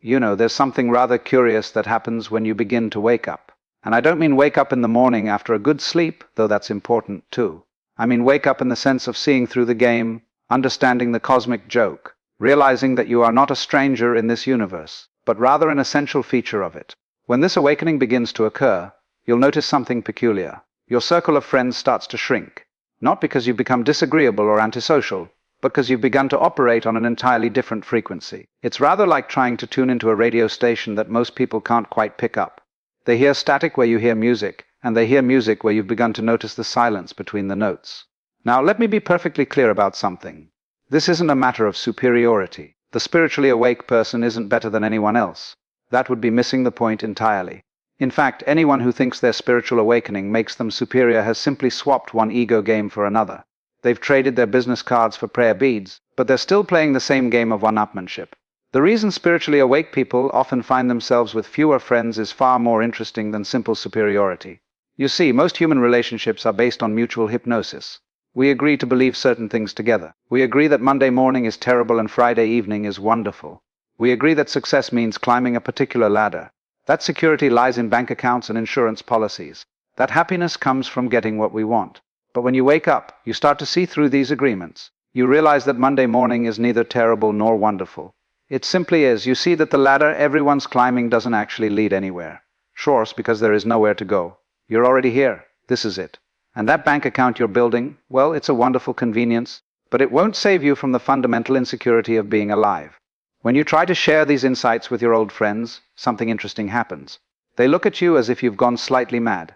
There's something rather curious that happens when you begin to wake up. And I don't mean wake up in the morning after a good sleep, though that's important too. I mean wake up in the sense of seeing through the game, understanding the cosmic joke, realizing that you are not a stranger in this universe, but rather an essential feature of it. When this awakening begins to occur, you'll notice something peculiar. Your circle of friends starts to shrink, not because you've become disagreeable or antisocial, but because you've begun to operate on an entirely different frequency. It's rather like trying to tune into a radio station that most people can't quite pick up. They hear static where you hear music, and they hear music where you've begun to notice the silence between the notes. Now, let me be perfectly clear about something. This isn't a matter of superiority. The spiritually awake person isn't better than anyone else. That would be missing the point entirely. In fact, anyone who thinks their spiritual awakening makes them superior has simply swapped one ego game for another. They've traded their business cards for prayer beads, but they're still playing the same game of one-upmanship. The reason spiritually awake people often find themselves with fewer friends is far more interesting than simple superiority. You see, most human relationships are based on mutual hypnosis. We agree to believe certain things together. We agree that Monday morning is terrible and Friday evening is wonderful. We agree that success means climbing a particular ladder. That security lies in bank accounts and insurance policies. That happiness comes from getting what we want. But when you wake up, you start to see through these agreements. You realize that Monday morning is neither terrible nor wonderful. It simply is. You see that the ladder everyone's climbing doesn't actually lead anywhere. Sure, because there is nowhere to go. You're already here. This is it. And that bank account you're building, well, it's a wonderful convenience, but it won't save you from the fundamental insecurity of being alive. When you try to share these insights with your old friends, something interesting happens. They look at you as if you've gone slightly mad.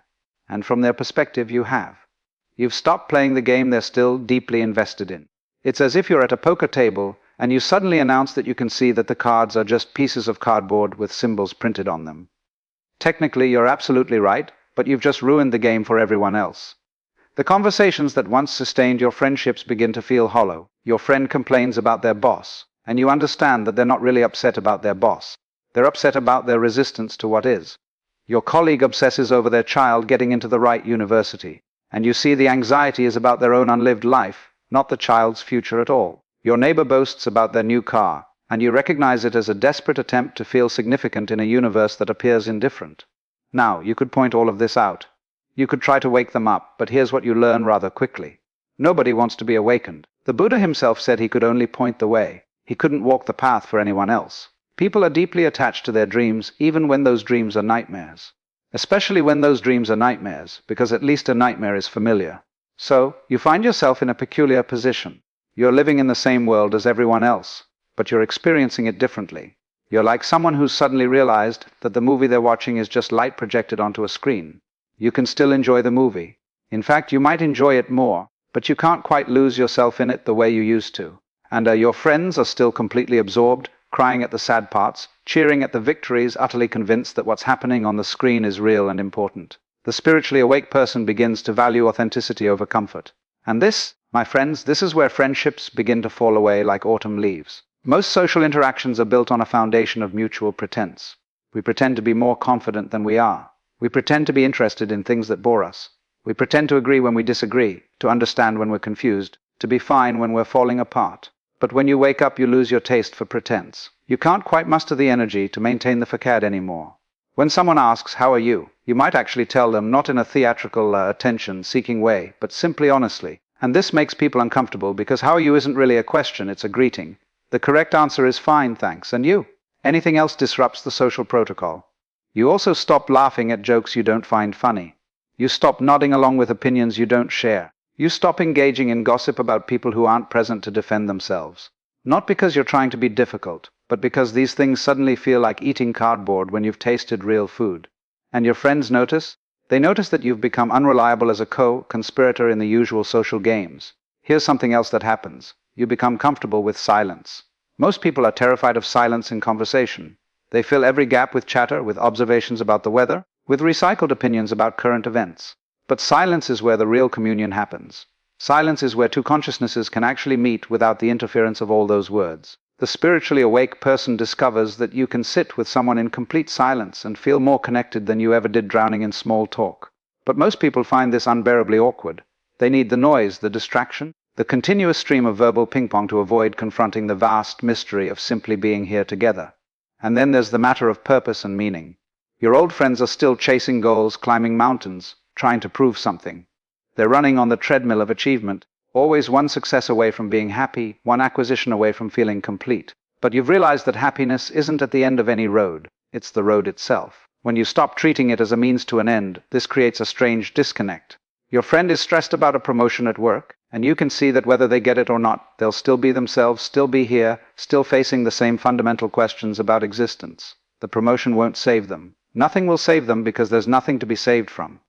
And from their perspective, you have. You've stopped playing the game they're still deeply invested in. It's as if you're at a poker table and you suddenly announce that you can see that the cards are just pieces of cardboard with symbols printed on them. Technically, you're absolutely right, but you've just ruined the game for everyone else. The conversations that once sustained your friendships begin to feel hollow. Your friend complains about their boss, and you understand that they're not really upset about their boss. They're upset about their resistance to what is. Your colleague obsesses over their child getting into the right university, and you see the anxiety is about their own unlived life, not the child's future at all. Your neighbor boasts about their new car, and you recognize it as a desperate attempt to feel significant in a universe that appears indifferent. Now, you could point all of this out. You could try to wake them up, but here's what you learn rather quickly. Nobody wants to be awakened. The Buddha himself said he could only point the way. He couldn't walk the path for anyone else. People are deeply attached to their dreams, even when those dreams are nightmares. Especially when those dreams are nightmares, because at least a nightmare is familiar. So, you find yourself in a peculiar position. You're living in the same world as everyone else, but you're experiencing it differently. You're like someone who's suddenly realized that the movie they're watching is just light projected onto a screen. You can still enjoy the movie. In fact, you might enjoy it more, but you can't quite lose yourself in it the way you used to. And your friends are still completely absorbed, crying at the sad parts, cheering at the victories, utterly convinced that what's happening on the screen is real and important. The spiritually awake person begins to value authenticity over comfort. And this, my friends, this is where friendships begin to fall away like autumn leaves. Most social interactions are built on a foundation of mutual pretense. We pretend to be more confident than we are. We pretend to be interested in things that bore us. We pretend to agree when we disagree, to understand when we're confused, to be fine when we're falling apart. But when you wake up, you lose your taste for pretense. You can't quite muster the energy to maintain the facade anymore. When someone asks, "How are you?" you might actually tell them not in a theatrical, attention-seeking way, but simply honestly. And this makes people uncomfortable because "how are you" isn't really a question, it's a greeting. The correct answer is "fine, thanks, and you?" Anything else disrupts the social protocol. You also stop laughing at jokes you don't find funny. You stop nodding along with opinions you don't share. You stop engaging in gossip about people who aren't present to defend themselves. Not because you're trying to be difficult, but because these things suddenly feel like eating cardboard when you've tasted real food. And your friends notice? They notice that you've become unreliable as a co-conspirator in the usual social games. Here's something else that happens. You become comfortable with silence. Most people are terrified of silence in conversation. They fill every gap with chatter, with observations about the weather, with recycled opinions about current events. But silence is where the real communion happens. Silence is where two consciousnesses can actually meet without the interference of all those words. The spiritually awake person discovers that you can sit with someone in complete silence and feel more connected than you ever did drowning in small talk. But most people find this unbearably awkward. They need the noise, the distraction, the continuous stream of verbal ping-pong to avoid confronting the vast mystery of simply being here together. And then there's the matter of purpose and meaning. Your old friends are still chasing goals, climbing mountains, trying to prove something. They're running on the treadmill of achievement, always one success away from being happy, one acquisition away from feeling complete. But you've realized that happiness isn't at the end of any road, it's the road itself. When you stop treating it as a means to an end, this creates a strange disconnect. Your friend is stressed about a promotion at work, and you can see that whether they get it or not, they'll still be themselves, still be here, still facing the same fundamental questions about existence. The promotion won't save them. Nothing will save them because there's nothing to be saved from.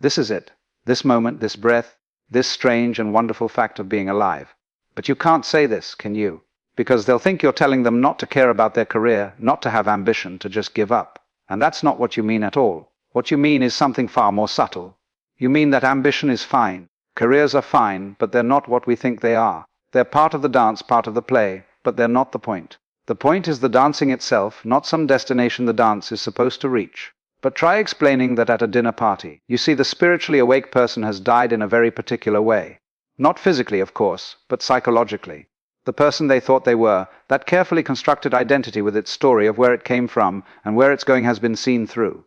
This is it. This moment, this breath, this strange and wonderful fact of being alive. But you can't say this, can you? Because they'll think you're telling them not to care about their career, not to have ambition, to just give up. And that's not what you mean at all. What you mean is something far more subtle. You mean that ambition is fine, careers are fine, but they're not what we think they are. They're part of the dance, part of the play, but they're not the point. The point is the dancing itself, not some destination the dance is supposed to reach. But try explaining that at a dinner party. You see, the spiritually awake person has died in a very particular way. Not physically, of course, but psychologically. The person they thought they were, that carefully constructed identity with its story of where it came from and where it's going has been seen through.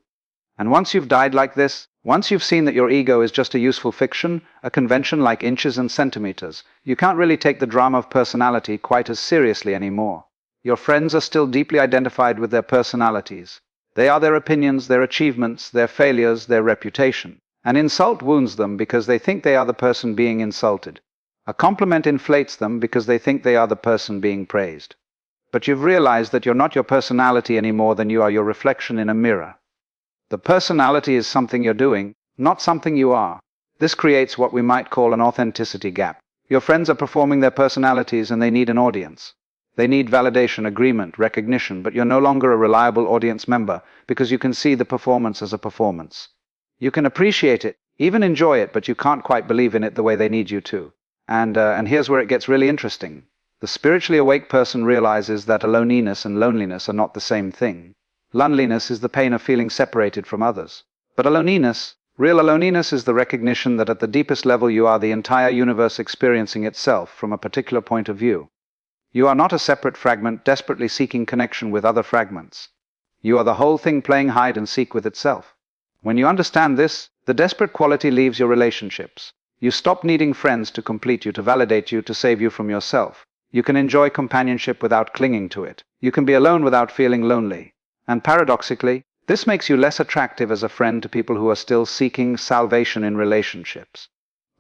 And once you've died like this, once you've seen that your ego is just a useful fiction, a convention like inches and centimeters, you can't really take the drama of personality quite as seriously anymore. Your friends are still deeply identified with their personalities. They are their opinions, their achievements, their failures, their reputation. An insult wounds them because they think they are the person being insulted. A compliment inflates them because they think they are the person being praised. But you've realized that you're not your personality any more than you are your reflection in a mirror. The personality is something you're doing, not something you are. This creates what we might call an authenticity gap. Your friends are performing their personalities and they need an audience. They need validation, agreement, recognition, but you're no longer a reliable audience member because you can see the performance as a performance. You can appreciate it, even enjoy it, but you can't quite believe in it the way they need you to. And here's where it gets really interesting. The spiritually awake person realizes that aloneliness and loneliness are not the same thing. Loneliness is the pain of feeling separated from others. But aloneliness, real aloneliness, is the recognition that at the deepest level you are the entire universe experiencing itself from a particular point of view. You are not a separate fragment desperately seeking connection with other fragments. You are the whole thing playing hide and seek with itself. When you understand this, the desperate quality leaves your relationships. You stop needing friends to complete you, to validate you, to save you from yourself. You can enjoy companionship without clinging to it. You can be alone without feeling lonely. And paradoxically, this makes you less attractive as a friend to people who are still seeking salvation in relationships.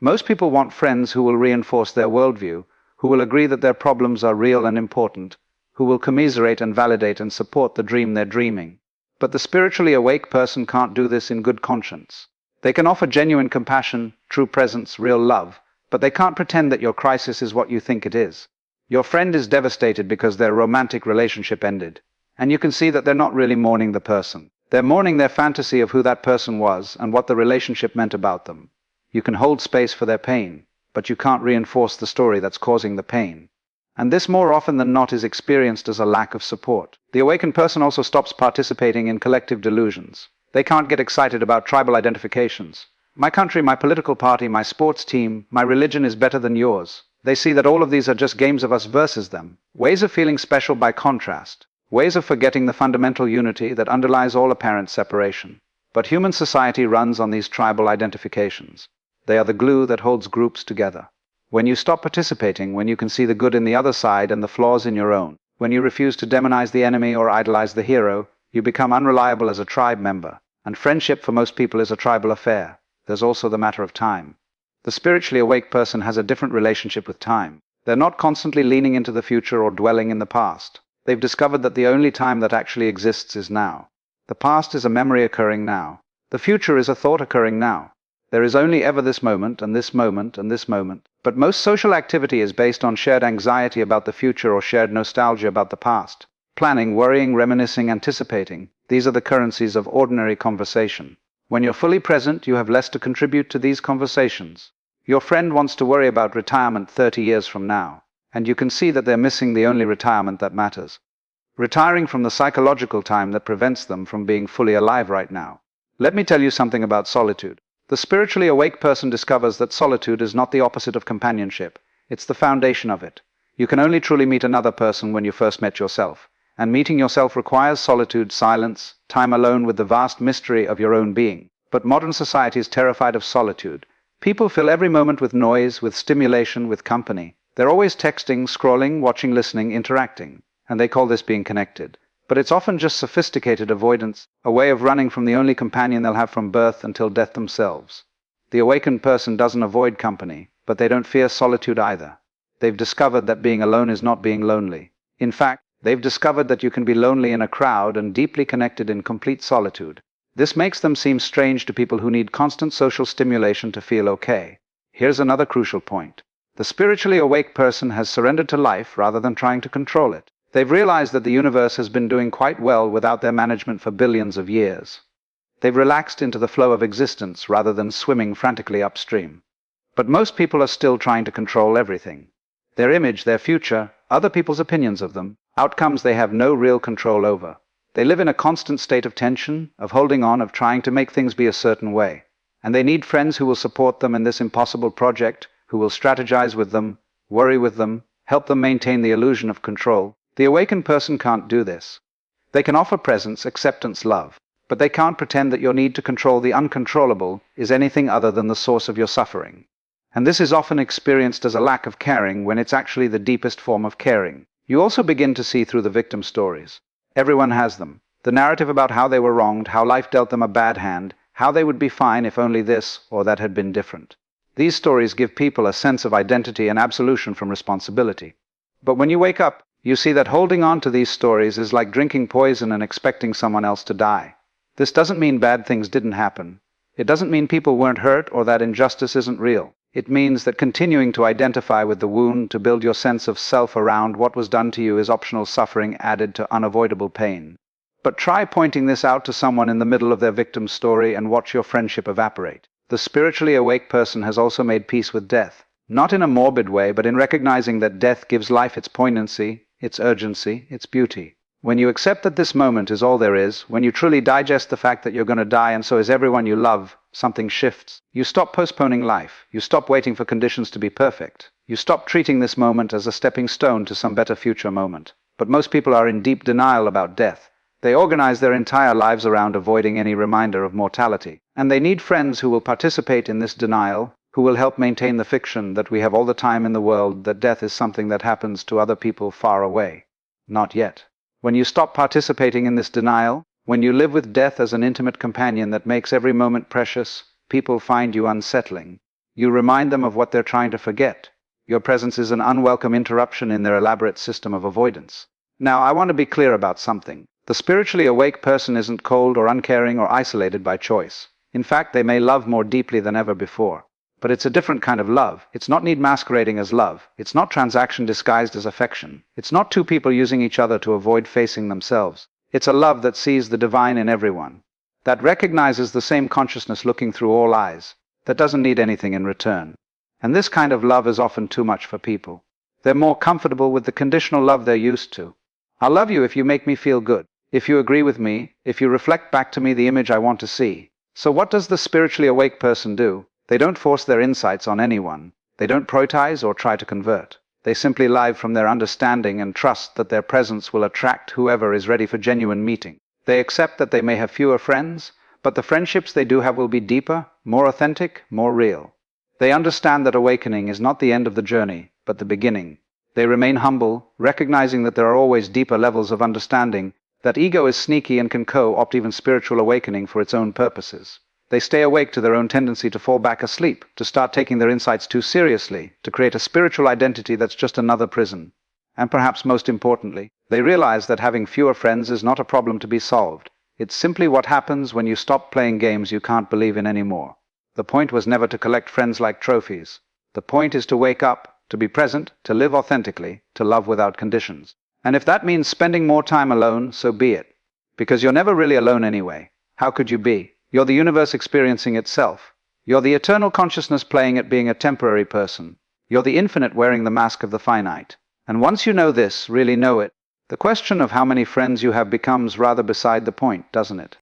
Most people want friends who will reinforce their worldview, who will agree that their problems are real and important, who will commiserate and validate and support the dream they're dreaming. But the spiritually awake person can't do this in good conscience. They can offer genuine compassion, true presence, real love, but they can't pretend that your crisis is what you think it is. Your friend is devastated because their romantic relationship ended. And you can see that they're not really mourning the person. They're mourning their fantasy of who that person was and what the relationship meant about them. You can hold space for their pain, but you can't reinforce the story that's causing the pain. And this more often than not is experienced as a lack of support. The awakened person also stops participating in collective delusions. They can't get excited about tribal identifications. My country, my political party, my sports team, my religion is better than yours. They see that all of these are just games of us versus them, ways of feeling special by contrast. Ways of forgetting the fundamental unity that underlies all apparent separation. But human society runs on these tribal identifications. They are the glue that holds groups together. When you stop participating, when you can see the good in the other side and the flaws in your own, when you refuse to demonize the enemy or idolize the hero, you become unreliable as a tribe member. And friendship for most people is a tribal affair. There's also the matter of time. The spiritually awake person has a different relationship with time. They're not constantly leaning into the future or dwelling in the past. They've discovered that the only time that actually exists is now. The past is a memory occurring now. The future is a thought occurring now. There is only ever this moment, and this moment, and this moment. But most social activity is based on shared anxiety about the future or shared nostalgia about the past. Planning, worrying, reminiscing, anticipating. These are the currencies of ordinary conversation. When you're fully present, you have less to contribute to these conversations. Your friend wants to worry about retirement 30 years from now. And you can see that they're missing the only retirement that matters. Retiring from the psychological time that prevents them from being fully alive right now. Let me tell you something about solitude. The spiritually awake person discovers that solitude is not the opposite of companionship. It's the foundation of it. You can only truly meet another person when you first met yourself. And meeting yourself requires solitude, silence, time alone with the vast mystery of your own being. But modern society is terrified of solitude. People fill every moment with noise, with stimulation, with company. They're always texting, scrolling, watching, listening, interacting. And they call this being connected. But it's often just sophisticated avoidance, a way of running from the only companion they'll have from birth until death themselves. The awakened person doesn't avoid company, but they don't fear solitude either. They've discovered that being alone is not being lonely. In fact, they've discovered that you can be lonely in a crowd and deeply connected in complete solitude. This makes them seem strange to people who need constant social stimulation to feel okay. Here's another crucial point. The spiritually awake person has surrendered to life rather than trying to control it. They've realized that the universe has been doing quite well without their management for billions of years. They've relaxed into the flow of existence rather than swimming frantically upstream. But most people are still trying to control everything. Their image, their future, other people's opinions of them, outcomes they have no real control over. They live in a constant state of tension, of holding on, of trying to make things be a certain way. And they need friends who will support them in this impossible project, who will strategize with them, worry with them, help them maintain the illusion of control. The awakened person can't do this. They can offer presence, acceptance, love, but they can't pretend that your need to control the uncontrollable is anything other than the source of your suffering. And this is often experienced as a lack of caring when it's actually the deepest form of caring. You also begin to see through the victim stories. Everyone has them. The narrative about how they were wronged, how life dealt them a bad hand, how they would be fine if only this or that had been different. These stories give people a sense of identity and absolution from responsibility. But when you wake up, you see that holding on to these stories is like drinking poison and expecting someone else to die. This doesn't mean bad things didn't happen. It doesn't mean people weren't hurt or that injustice isn't real. It means that continuing to identify with the wound to build your sense of self around what was done to you is optional suffering added to unavoidable pain. But try pointing this out to someone in the middle of their victim's story and watch your friendship evaporate. The spiritually awake person has also made peace with death. Not in a morbid way, but in recognizing that death gives life its poignancy, its urgency, its beauty. When you accept that this moment is all there is, when you truly digest the fact that you're going to die and so is everyone you love, something shifts. You stop postponing life. You stop waiting for conditions to be perfect. You stop treating this moment as a stepping stone to some better future moment. But most people are in deep denial about death. They organize their entire lives around avoiding any reminder of mortality. And they need friends who will participate in this denial, who will help maintain the fiction that we have all the time in the world that death is something that happens to other people far away. Not yet. When you stop participating in this denial, when you live with death as an intimate companion that makes every moment precious, people find you unsettling. You remind them of what they're trying to forget. Your presence is an unwelcome interruption in their elaborate system of avoidance. Now, I want to be clear about something. The spiritually awake person isn't cold or uncaring or isolated by choice. In fact, they may love more deeply than ever before. But it's a different kind of love. It's not need masquerading as love. It's not transaction disguised as affection. It's not two people using each other to avoid facing themselves. It's a love that sees the divine in everyone. That recognizes the same consciousness looking through all eyes. That doesn't need anything in return. And this kind of love is often too much for people. They're more comfortable with the conditional love they're used to. I'll love you if you make me feel good. If you agree with me, if you reflect back to me the image I want to see. So what does the spiritually awake person do? They don't force their insights on anyone. They don't prioritize or try to convert. They simply live from their understanding and trust that their presence will attract whoever is ready for genuine meeting. They accept that they may have fewer friends, but the friendships they do have will be deeper, more authentic, more real. They understand that awakening is not the end of the journey, but the beginning. They remain humble, recognizing that there are always deeper levels of understanding, that ego is sneaky and can co-opt even spiritual awakening for its own purposes. They stay awake to their own tendency to fall back asleep, to start taking their insights too seriously, to create a spiritual identity that's just another prison. And perhaps most importantly, they realize that having fewer friends is not a problem to be solved. It's simply what happens when you stop playing games you can't believe in anymore. The point was never to collect friends like trophies. The point is to wake up, to be present, to live authentically, to love without conditions. And if that means spending more time alone, so be it. Because you're never really alone anyway. How could you be? You're the universe experiencing itself. You're the eternal consciousness playing at being a temporary person. You're the infinite wearing the mask of the finite. And once you know this, really know it, the question of how many friends you have becomes rather beside the point, doesn't it?